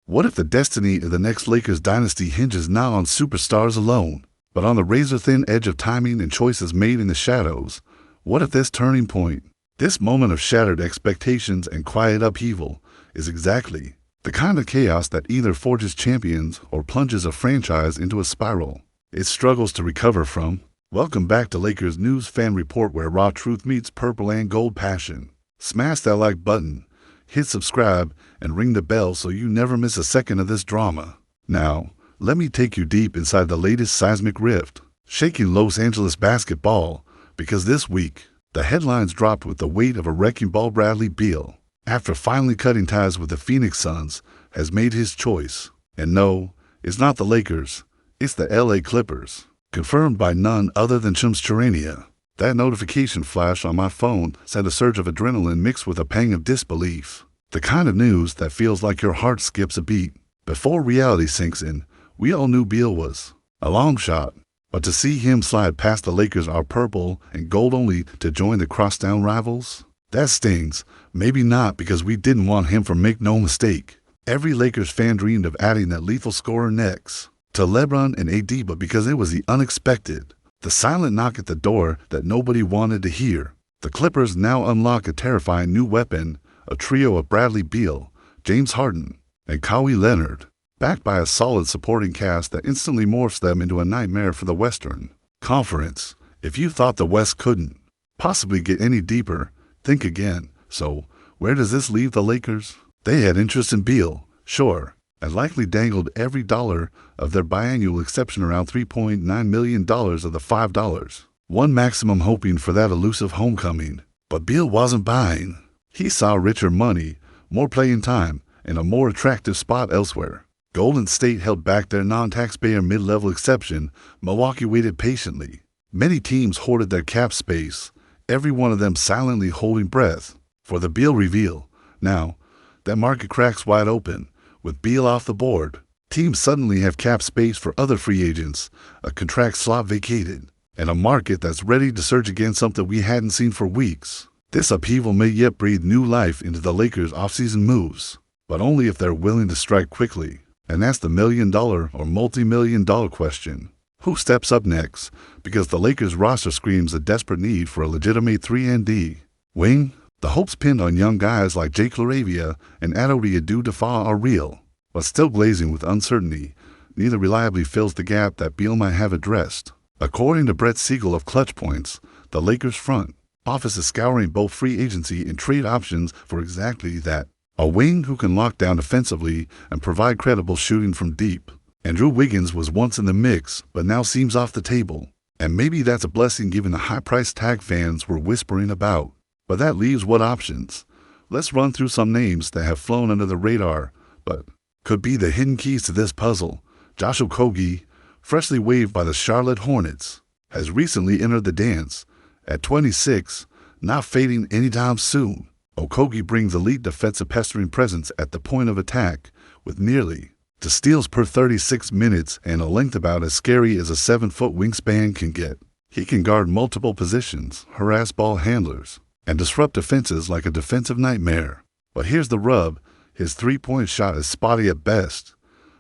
What if the destiny of the next Lakers dynasty hinges not on superstars alone, but on the razor-thin edge of timing and choices made in the shadows? What if this turning point, this moment of shattered expectations and quiet upheaval, is exactly the kind of chaos that either forges champions or plunges a franchise into a spiral it struggles to recover from? Welcome back to Lakers News Fan Report, where raw truth meets purple and gold passion. Smash that like button, hit subscribe, and ring the bell so you never miss a second of this drama. Now, let me take you deep inside the latest seismic rift, shaking Los Angeles basketball, because this week, the headlines dropped with the weight of a wrecking ball. Bradley Beal, after finally cutting ties with the Phoenix Suns, has made his choice. And no, it's not the Lakers, it's the LA Clippers. Confirmed by none other than Chums Charania. That notification flash on my phone sent a surge of adrenaline mixed with a pang of disbelief. The kind of news that feels like your heart skips a beat. Before reality sinks in, we all knew Beal was a long shot. But to see him slide past the Lakers are purple and gold only to join the crosstown rivals? That stings. Maybe not, because we didn't want him, for make no mistake. Every Lakers fan dreamed of adding that lethal scorer next to LeBron and AD, but because it was the unexpected, the silent knock at the door that nobody wanted to hear, the Clippers now unlock a terrifying new weapon, a trio of Bradley Beal, James Harden, and Kawhi Leonard, backed by a solid supporting cast that instantly morphs them into a nightmare for the Western Conference. If you thought the West couldn't possibly get any deeper, think again. So, where does this leave the Lakers? They had interest in Beal, sure, and likely dangled every dollar of their biannual exception around $3.9 million of the $5. One maximum, hoping for that elusive homecoming. But Beal wasn't buying. He saw richer money, more playing time, and a more attractive spot elsewhere. Golden State held back their non-taxpayer mid-level exception. Milwaukee waited patiently. Many teams hoarded their cap space, every one of them silently holding breath for the Beal reveal. Now, that market cracks wide open. With Beal off the board, teams suddenly have cap space for other free agents, a contract slot vacated, and a market that's ready to surge against something we hadn't seen for weeks. This upheaval may yet breathe new life into the Lakers' offseason moves, but only if they're willing to strike quickly. And that's the million-dollar or multi-million-dollar question. Who steps up next? Because the Lakers roster screams a desperate need for a legitimate 3-and-D wing. The hopes pinned on young guys like Jake LaRavia and Adoree Adu-Defa are real, but still glazing with uncertainty. Neither reliably fills the gap that Beal might have addressed. According to Brett Siegel of Clutch Points, the Lakers front office is scouring both free agency and trade options for exactly that. A wing who can lock down defensively and provide credible shooting from deep. Andrew Wiggins was once in the mix, but now seems off the table. And maybe that's a blessing given the high price tag fans were whispering about. But that leaves what options? Let's run through some names that have flown under the radar, but could be the hidden keys to this puzzle. Josh Okogie, freshly waived by the Charlotte Hornets, has recently entered the dance. At 26, not fading anytime soon, Okogie brings elite defensive pestering presence at the point of attack, with nearly 2 steals per 36 minutes and a length about as scary as a 7-foot wingspan can get. He can guard multiple positions, harass ball handlers, and disrupt defenses like a defensive nightmare. But here's the rub. His three-point shot is spotty at best.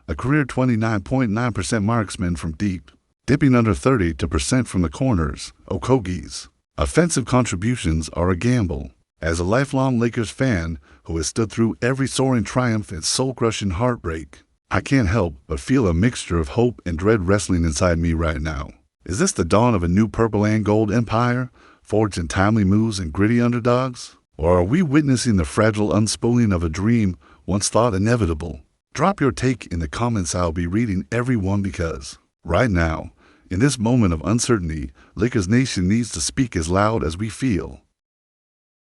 A career 29.9% marksman from deep, dipping under 30% from the corners. Okogie's offensive contributions are a gamble. As a lifelong Lakers fan who has stood through every soaring triumph and soul-crushing heartbreak, I can't help but feel a mixture of hope and dread wrestling inside me right now. Is this the dawn of a new purple and gold empire, forged in timely moves and gritty underdogs? Or are we witnessing the fragile unspooling of a dream once thought inevitable? Drop your take in the comments. I'll be reading every one, because right now, in this moment of uncertainty, Lakers Nation needs to speak as loud as we feel.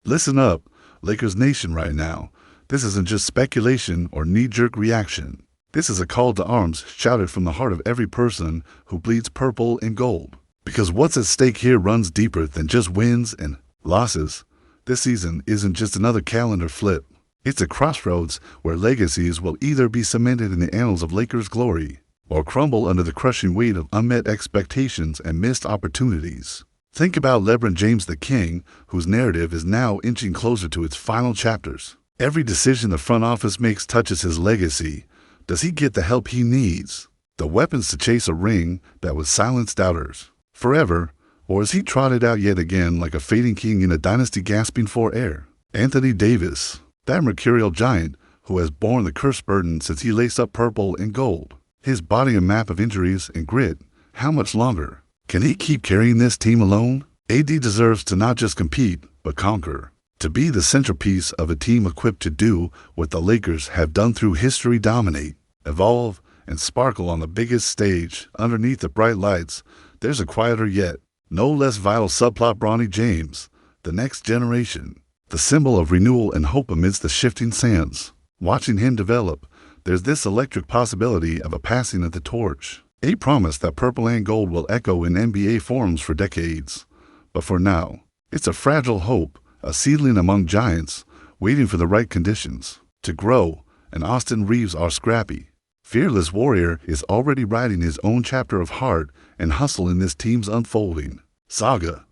Listen up, Lakers Nation, right now. This isn't just speculation or knee-jerk reaction. This is a call to arms shouted from the heart of every person who bleeds purple and gold. Because what's at stake here runs deeper than just wins and losses. This season isn't just another calendar flip. It's a crossroads where legacies will either be cemented in the annals of Lakers glory or crumble under the crushing weight of unmet expectations and missed opportunities. Think about LeBron James, the King, whose narrative is now inching closer to its final chapters. Every decision the front office makes touches his legacy, Does he get the help he needs? The weapons to chase a ring that would silence doubters forever? Or is he trotted out yet again like a fading king in a dynasty gasping for air? Anthony Davis, that mercurial giant who has borne the curse burden since he laced up purple and gold. His body a map of injuries and grit. How much longer? Can he keep carrying this team alone? AD deserves to not just compete, but conquer. To be the centerpiece of a team equipped to do what the Lakers have done through history: dominate, evolve, and sparkle on the biggest stage. Underneath the bright lights, there's a quieter yet no less vital subplot: Bronny James, the next generation, the symbol of renewal and hope amidst the shifting sands. Watching him develop, there's this electric possibility of a passing of the torch, a promise that purple and gold will echo in NBA forums for decades. But for now, it's a fragile hope, a seedling among giants, waiting for the right conditions to grow. And Austin Reeves, our scrappy, fearless warrior, is already writing his own chapter of heart and hustle in this team's unfolding saga.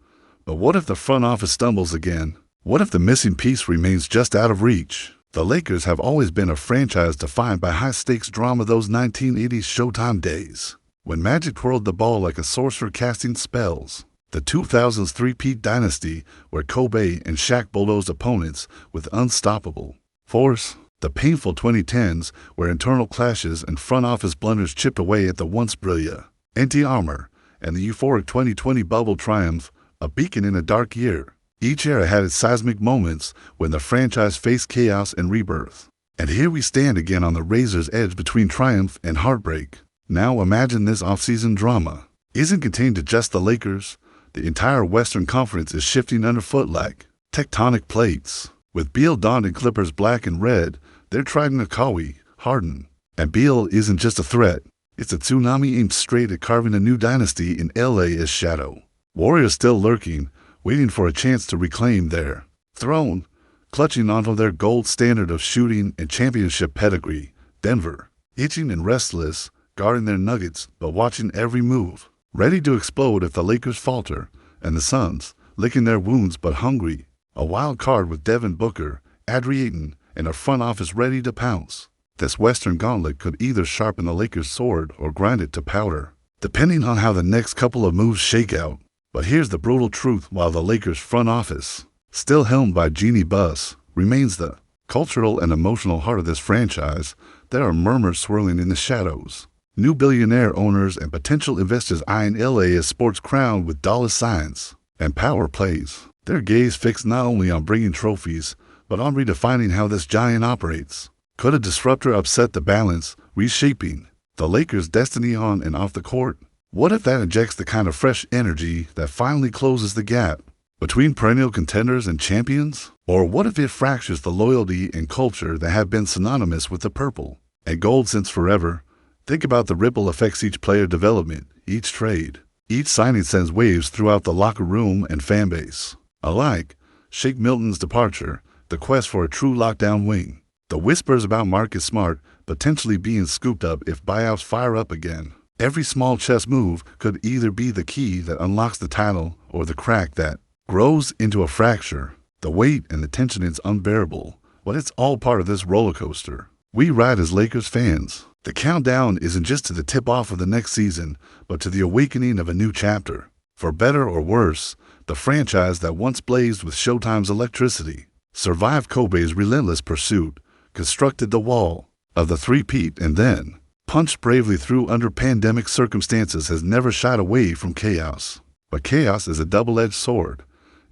But what if the front office stumbles again? What if the missing piece remains just out of reach? The Lakers have always been a franchise defined by high-stakes drama, those 1980s Showtime days, when Magic twirled the ball like a sorcerer casting spells. The 2000s three-peat dynasty, where Kobe and Shaq bulldozed opponents with unstoppable force. The painful 2010s, where internal clashes and front office blunders chipped away at the once brilliant anti-armor. And the euphoric 2020 bubble triumph, a beacon in a dark year. Each era had its seismic moments when the franchise faced chaos and rebirth. And here we stand again on the razor's edge between triumph and heartbreak. Now imagine this offseason drama isn't contained to just the Lakers. The entire Western Conference is shifting underfoot like tectonic plates. With Beal donned in Clippers black and red, they're trying to Kawhi, Harden. And Beal isn't just a threat. It's a tsunami aimed straight at carving a new dynasty in LA as shadow. Warriors still lurking, waiting for a chance to reclaim their throne, clutching onto their gold standard of shooting and championship pedigree. Denver, itching and restless, guarding their nuggets but watching every move, ready to explode if the Lakers falter. And the Suns, licking their wounds but hungry, a wild card with Devin Booker, Adrian, and a front office ready to pounce. This Western gauntlet could either sharpen the Lakers' sword or grind it to powder, depending on how the next couple of moves shake out. But here's the brutal truth: while the Lakers' front office, still helmed by Jeanie Buss, remains the cultural and emotional heart of this franchise, there are murmurs swirling in the shadows. New billionaire owners and potential investors eyeing LA as sports crowned with dollar signs and power plays, their gaze fixed not only on bringing trophies, but on redefining how this giant operates. Could a disruptor upset the balance, reshaping the Lakers' destiny on and off the court? What if that injects the kind of fresh energy that finally closes the gap between perennial contenders and champions? Or what if it fractures the loyalty and culture that have been synonymous with the purple and gold since forever? Think about the ripple effects each player development, each trade, each signing sends waves throughout the locker room and fan base alike. Shake Milton's departure, the quest for a true lockdown wing. The whispers about Marcus Smart potentially being scooped up if buyouts fire up again. Every small chess move could either be the key that unlocks the title or the crack that grows into a fracture. The weight and the tension is unbearable, but it's all part of this roller coaster we ride as Lakers fans. The countdown isn't just to the tip-off of the next season, but to the awakening of a new chapter. For better or worse, the franchise that once blazed with Showtime's electricity survived Kobe's relentless pursuit, constructed the wall of the three-peat, and then punched bravely through under pandemic circumstances, has never shied away from chaos. But chaos is a double-edged sword.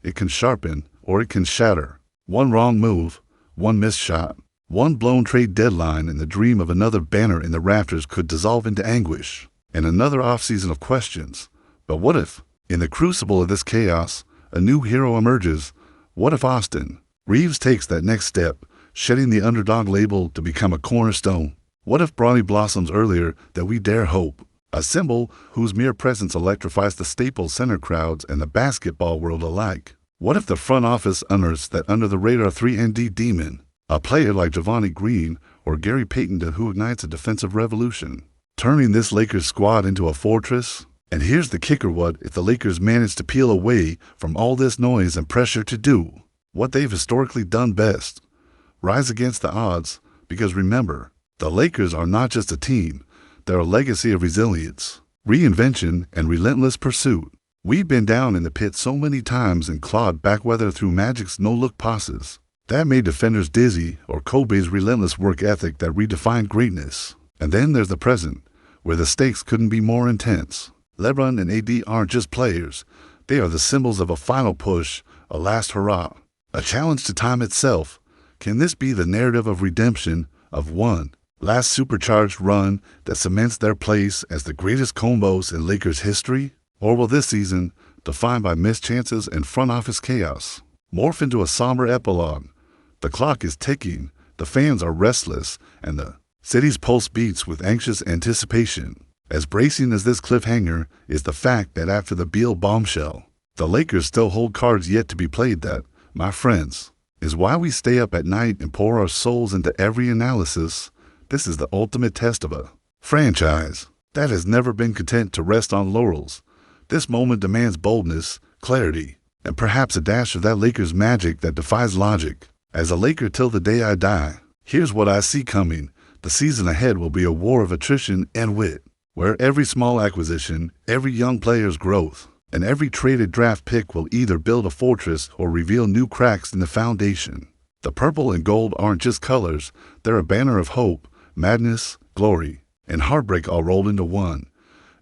It can sharpen or it can shatter. One wrong move, one missed shot, one blown trade deadline, and the dream of another banner in the rafters could dissolve into anguish and another offseason of questions. But what if, in the crucible of this chaos, a new hero emerges? What if Austin Reeves takes that next step, shedding the underdog label to become a cornerstone? What if Bronny blossoms earlier than we dare hope? A symbol whose mere presence electrifies the Staples Center crowds and the basketball world alike. What if the front office unearths that under-the-radar 3-and-D demon, a player like Javonte Green or Gary Payton who ignites a defensive revolution, turning this Lakers squad into a fortress? And here's the kicker: what if the Lakers manage to peel away from all this noise and pressure to do what they've historically done best? Rise against the odds, because remember, The Lakers are not just a team, they're a legacy of resilience, reinvention, and relentless pursuit. We've been down in the pit so many times and clawed back whether through Magic's no-look passes that made defenders dizzy or Kobe's relentless work ethic that redefined greatness. And then there's the present, where the stakes couldn't be more intense. LeBron and AD aren't just players, they are the symbols of a final push, a last hurrah, a challenge to time itself. Can this be the narrative of redemption, of one last supercharged run that cements their place as the greatest combos in Lakers history? Or will this season, defined by missed chances and front office chaos, morph into a somber epilogue? The clock is ticking, the fans are restless, and the city's pulse beats with anxious anticipation. As bracing as this cliffhanger is the fact that after the Beal bombshell, the Lakers still hold cards yet to be played. That, my friends, is why we stay up at night and pour our souls into every analysis. This is the ultimate test of a franchise that has never been content to rest on laurels. This moment demands boldness, clarity, and perhaps a dash of that Lakers magic that defies logic. As a Laker till the day I die, here's what I see coming. The season ahead will be a war of attrition and wit, where every small acquisition, every young player's growth, and every traded draft pick will either build a fortress or reveal new cracks in the foundation. The purple and gold aren't just colors, they're a banner of hope, madness, glory, and heartbreak all rolled into one.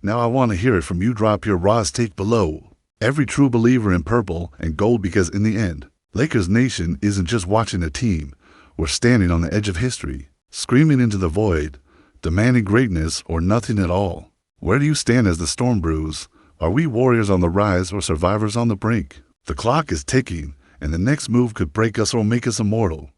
Now I want to hear it from you. Drop your raw take below. Every true believer in purple and gold, because in the end, Lakers Nation isn't just watching a team. We're standing on the edge of history, screaming into the void, demanding greatness or nothing at all. Where do you stand as the storm brews? Are we warriors on the rise or survivors on the brink? The clock is ticking, and the next move could break us or make us immortal.